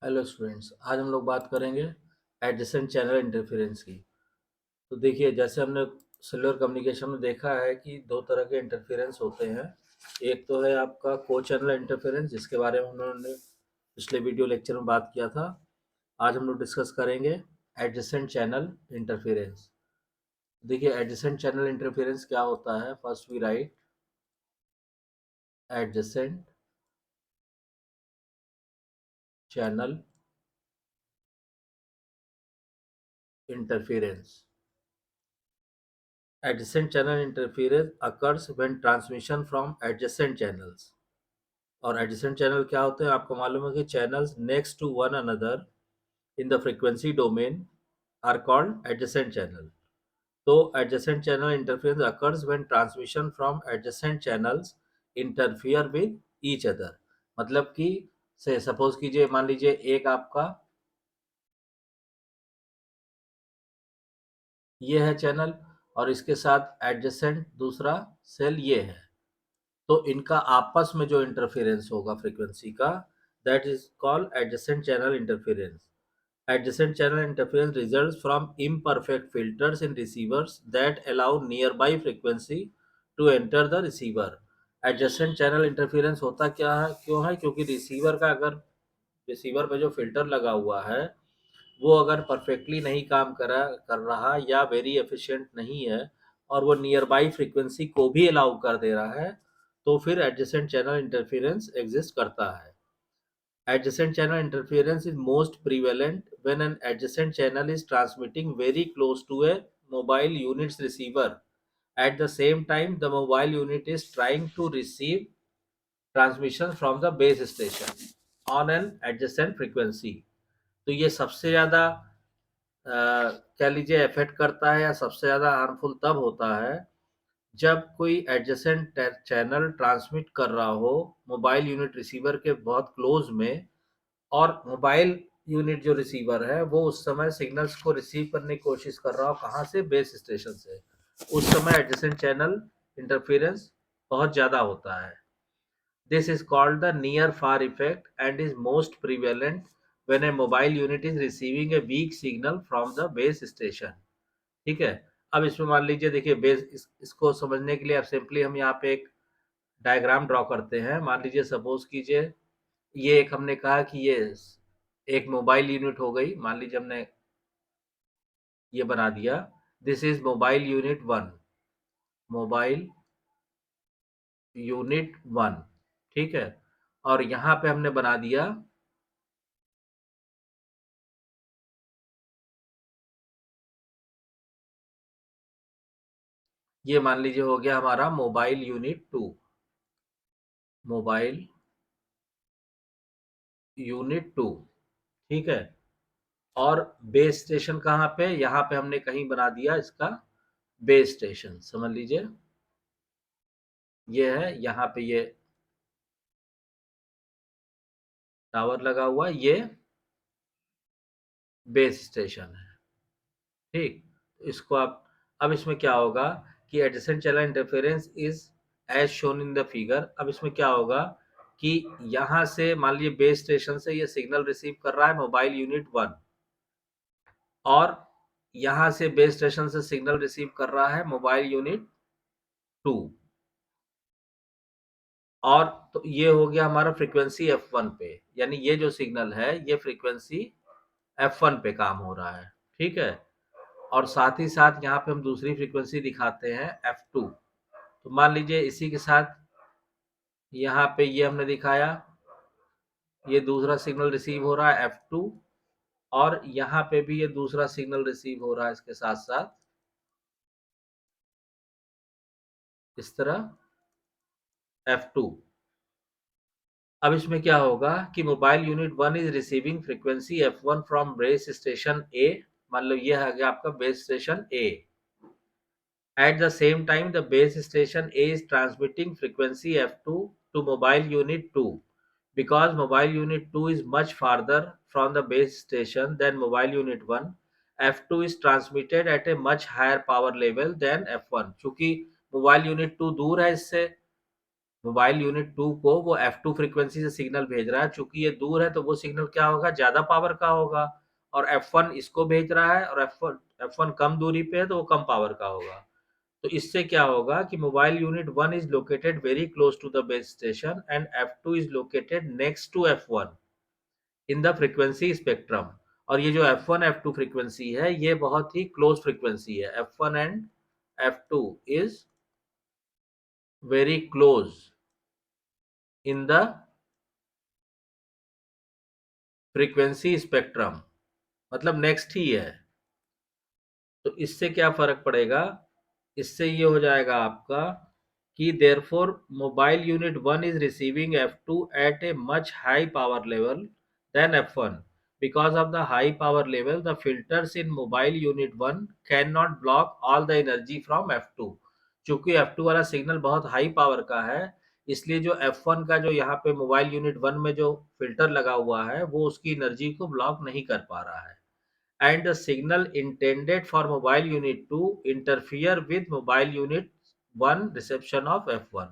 Hello students, आज हम लोग बात करेंगे एडजेसेंट चैनल इंटरफेरेंस की। तो देखिए, जैसे हमने सेलुलर कम्युनिकेशन में देखा है कि दो तरह के इंटरफेरेंस होते हैं। एक तो है आपका को चैनल इंटरफेरेंस, जिसके बारे में उन्होंने पिछले वीडियो लेक्चर में बात किया था। आज हम लोग डिस्कस करेंगे एडजेसेंट चैनल इंटरफेरेंस। देखिए, एडजेसेंट चैनल इंटरफेरेंस क्या होता है। First we write adjacent channel interference. Adjacent channel interference occurs when transmission from adjacent channels। और एडजेसेंट चैनल क्या होते हैं, आपको मालूम है कि channels next to one another in the frequency domain are called adjacent channel. तो adjacent channel interference occurs when transmission from adjacent channels interfere with each other. मतलब कि से सपोज कीजिए, मान लीजिए एक आपका ये है चैनल और इसके साथ एडजेसेंट दूसरा सेल ये है। तो इनका आपस में जो इंटरफेरेंस होगा फ्रीक्वेंसी का, that is called adjacent channel interference. Adjacent channel interference results from imperfect filters in receivers that allow nearby frequency to enter the receiver। Adjacent channel interference होता क्या है, क्यों है? क्योंकि रिसीवर का अगर रिसीवर पे जो फिल्टर लगा हुआ है वो अगर परफेक्टली नहीं काम करा कर रहा या वेरी एफिशिएंट नहीं है और वो नियर बाई फ्रीक्वेंसी को भी अलाउ कर दे रहा है, तो फिर एडजेसेंट चैनल इंटरफेरेंस एग्जिस्ट करता है। Adjacent channel interference is most prevalent when an adjacent channel is transmitting very close to a mobile unit's receiver. At the same time, the mobile unit is trying to receive transmission from the base station on an adjacent frequency। तो ये सबसे ज़्यादा कह लीजिए effect करता है या सबसे ज़्यादा हार्मफुल तब होता है जब कोई एडजेसेंट चैनल ट्रांसमिट कर रहा हो मोबाइल यूनिट रिसीवर के बहुत क्लोज में, और मोबाइल यूनिट जो रिसीवर है वो उस समय सिग्नल्स को रिसीव करने की कोशिश कर रहा हो, कहाँ से? बेस स्टेशन से। उस समय एडजेसेंट चैनल इंटरफेरेंस बहुत ज़्यादा होता है। This is called the near far effect and is most prevalent when A mobile unit is receiving a weak signal from the base station. ठीक है। अब इसमें मान लीजिए, देखिए इसको समझने के लिए आप सिंपली हम यहाँ पे एक डायग्राम ड्रॉ करते हैं। मान लीजिए, सपोज कीजिए ये एक हमने कहा कि ये एक मोबाइल यूनिट हो गई। मान लीजिए हमने ये बना दिया, this is mobile unit one. Mobile unit one, ठीक है। और यहाँ पे हमने बना दिया ये, मान लीजिए हो गया हमारा mobile unit two. Mobile unit two, ठीक है। और बेस स्टेशन कहाँ पे? यहाँ पे हमने कहीं बना दिया इसका बेस स्टेशन। समझ लीजिए ये है, यहाँ पे ये टावर लगा हुआ, ये बेस स्टेशन है। ठीक। इसको आप, अब इसमें क्या होगा कि adjacent channel interference is as shown in the figure. अब इसमें क्या होगा कि यहाँ से मान लीजिए बेस स्टेशन से ये सिग्नल रिसीव कर रहा है मोबाइल यूनिट वन, और यहाँ से बेस स्टेशन से सिग्नल रिसीव कर रहा है मोबाइल यूनिट टू। और तो ये हो गया हमारा फ्रीक्वेंसी F1 पे, यानी ये जो सिग्नल है ये फ्रीक्वेंसी F1 पे काम हो रहा है। ठीक है। और साथ ही साथ यहाँ पे हम दूसरी फ्रीक्वेंसी दिखाते हैं F2। तो मान लीजिए इसी के साथ यहाँ पे ये हमने दिखाया, ये दूसरा सिग्नल रिसीव हो रहा है F2, और यहाँ पे भी ये दूसरा सिग्नल रिसीव हो रहा है इसके साथ साथ इस तरह F2। अब इसमें क्या होगा कि mobile unit one is receiving frequency F1 from base station A. मान लो ये है गया आपका base station A. At the same time, the base station A is transmitting frequency F2 to mobile unit 2. Because mobile unit 2 is much farther from the base station than mobile unit 1, F2 is transmitted at a much higher power level than F1। चूंकि mobile unit 2 दूर है इससे, mobile unit 2 को वो F2 frequency से signal भेज रहा है, चूंकि ये दूर है तो वो सिग्नल क्या होगा, ज्यादा पावर का होगा, और F1 इसको भेज रहा है और F1 कम दूरी पे है तो वो कम पावर का होगा। तो इससे क्या होगा कि mobile unit 1 is located very close to the base station and F2 is located next to F1 in the frequency spectrum. और ये जो F1 F2 फ्रीक्वेंसी है ये बहुत ही क्लोज फ्रीक्वेंसी है, F1 and F2 is very close in the frequency spectrum, मतलब next ही है। तो इससे क्या फर्क पड़ेगा, इससे ये हो जाएगा आपका कि therefore mobile unit 1 is receiving F2 at a much high power level than F1. Because of the high power level, the filters in mobile unit 1 cannot block all the energy from F2. चूंकि F2 वाला signal बहुत high power का है, इसलिए जो F1 का जो यहाँ पे मोबाइल यूनिट 1 में जो फिल्टर लगा हुआ है वो उसकी एनर्जी को ब्लॉक नहीं कर पा रहा है, and the signal intended for mobile unit 2 interfere with mobile unit 1 reception of F1।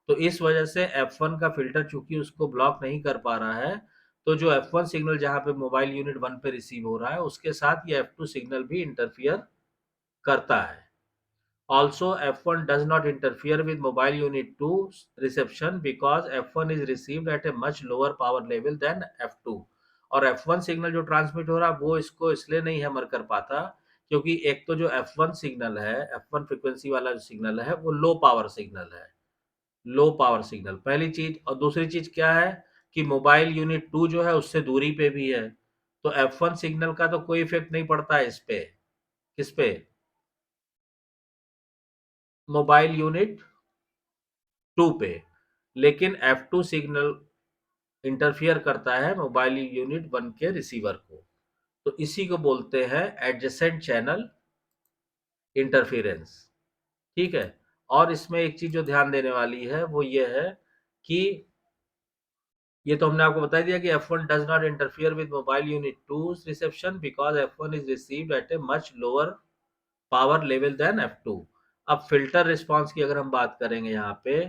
तो इस वजह से F1 का फिल्टर चूंकि उसको ब्लॉक नहीं कर पा रहा है, तो जो F1 सिग्नल जहां पे मोबाइल यूनिट 1 पे रिसीव हो रहा है उसके साथ ये F2 सिग्नल भी इंटरफियर करता है। Also, F1 does not interfere with mobile unit 2's reception because F1 is received at a much lower power level than F2। और F1 सिग्नल जो ट्रांसमिट हो रहा है वो इसको इसलिए नहीं हैमर कर पाता क्योंकि एक तो जो F1 सिग्नल है, F1 फ्रीक्वेंसी वाला जो सिग्नल है वो लो पावर सिग्नल है, लो पावर सिग्नल पहली चीज। और दूसरी चीज क्या है कि मोबाइल यूनिट 2 जो है उससे दूरी पे भी है, तो F1 सिग्नल का तो कोई इफेक्ट नहीं पड़ता है इस पे, किस पे, मोबाइल यूनिट 2 पे, लेकिन F2 सिग्नल इंटरफियर करता है मोबाइल यूनिट 1 के रिसीवर को। तो इसी को बोलते हैं एडजेसेंट चैनल इंटरफेरेंस। ठीक है। और इसमें एक चीज जो ध्यान देने वाली है वो ये है कि ये तो हमने आपको बता दिया कि F1 does not interfere with mobile unit 2 reception because F1 is received at a much lower power level than F2। अब फिल्टर रिस्पांस की अगर हम बात करेंगे यहाँ पे,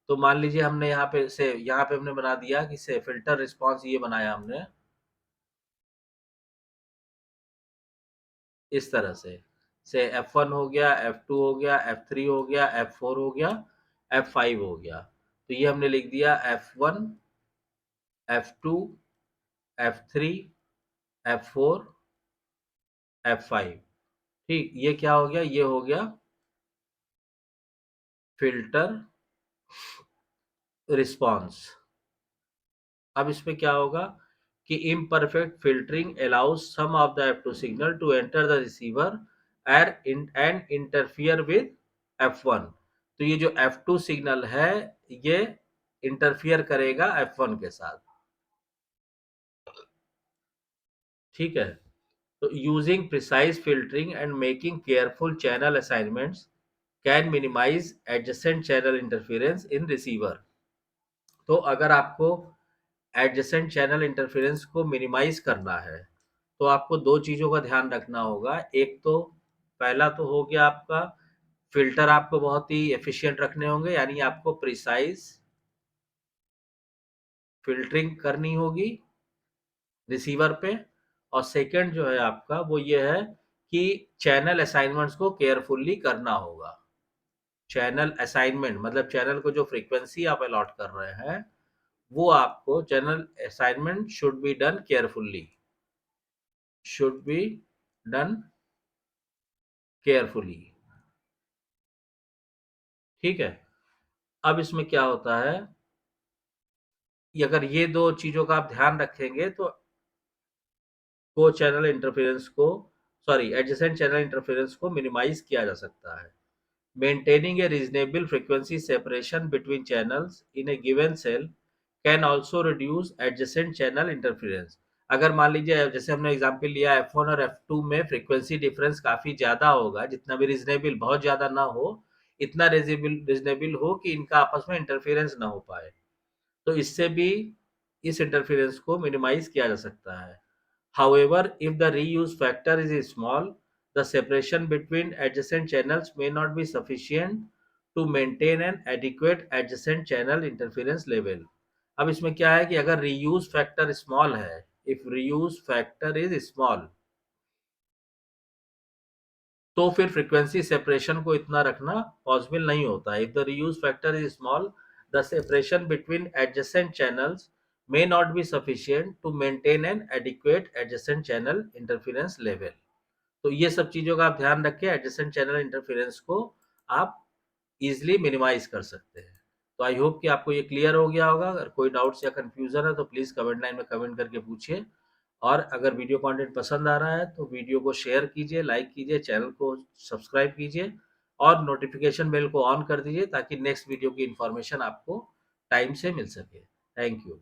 तो मान लीजिए हमने यहाँ पे हमने बना दिया कि से फिल्टर रिस्पांस ये बनाया हमने इस तरह से F1 हो गया, F2 हो गया, F3 हो गया, F4 हो गया, F5 हो गया। तो ये हमने लिख दिया F1, F2, F3, F4, F5। ठीक, ये क्या हो गया, ये हो गया फिल्टर रिस्पांस। अब इसमें क्या होगा कि imperfect filtering allows some of the F2 signal to enter the receiver and interfere with F1। तो ये जो F2 सिग्नल है ये इंटरफियर करेगा F1 के साथ। ठीक है। तो using precise filtering and making careful channel assignments can minimise adjacent channel interference in receiver. तो अगर आपको एडजेसेंट चैनल इंटरफेरेंस को मिनिमाइज करना है तो आपको दो चीजों का ध्यान रखना होगा। एक तो पहला तो हो गया आपका फिल्टर आपको बहुत ही एफिशिएंट रखने होंगे, यानी आपको प्रिसाइज फिल्टरिंग करनी होगी रिसीवर पे। और सेकंड जो है आपका वो ये है कि चैनल असाइनमेंट्स को केयरफुल्ली करना होगा। चैनल असाइनमेंट मतलब चैनल को जो फ्रीक्वेंसी आप अलॉट कर रहे हैं वो आपको channel assignment should be done carefully, should be done carefully। ठीक है। अब इसमें क्या होता है, अगर ये दो चीजों का आप ध्यान रखेंगे तो को चैनल इंटरफेरेंस को सॉरी एडजेसेंट चैनल इंटरफेरेंस को मिनिमाइज किया जा सकता है। Maintaining a reasonable frequency separation between channels in a given cell can also reduce adjacent channel interference. अगर मान लीजिए जैसे हमने एग्जांपल लिया F1 और F2 में फ्रीक्वेंसी डिफरेंस काफी ज्यादा होगा, जितना भी रीजनेबल, बहुत ज्यादा ना हो, इतना रीजनेबल हो कि इनका आपस में इंटरफेरेंस ना हो पाए, तो इससे भी इस इंटरफेरेंस को मिनिमाइज किया जा सकता है। However, if the reuse factor is small, the separation between adjacent channels may not be sufficient to maintain an adequate adjacent channel interference level. अब इसमें क्या है कि अगर रीयूज फैक्टर स्मॉल है, if reuse factor is small, तो फिर frequency separation को इतना रखना पॉसिबल नहीं होता। If the reuse factor is small, the separation between adjacent channels may not be sufficient to maintain an adequate adjacent channel interference level। तो ये सब चीजों का आप ध्यान रखें, एडजेसेंट चैनल इंटरफेरेंस को आप इजिली मिनिमाइज कर सकते हैं। तो आई होप कि आपको ये क्लियर हो गया होगा। अगर कोई डाउट्स या कंफ्यूजन है तो प्लीज कमेंट लाइन में कमेंट करके पूछिए। और अगर वीडियो कंटेंट पसंद आ रहा है तो वीडियो को शेयर कीजिए, लाइक कीजिए, चैनल को सब्सक्राइब कीजिए और नोटिफिकेशन बेल को ऑन कर दीजिए ताकि नेक्स्ट वीडियो की इंफॉर्मेशन आपको टाइम से मिल सके। Thank you.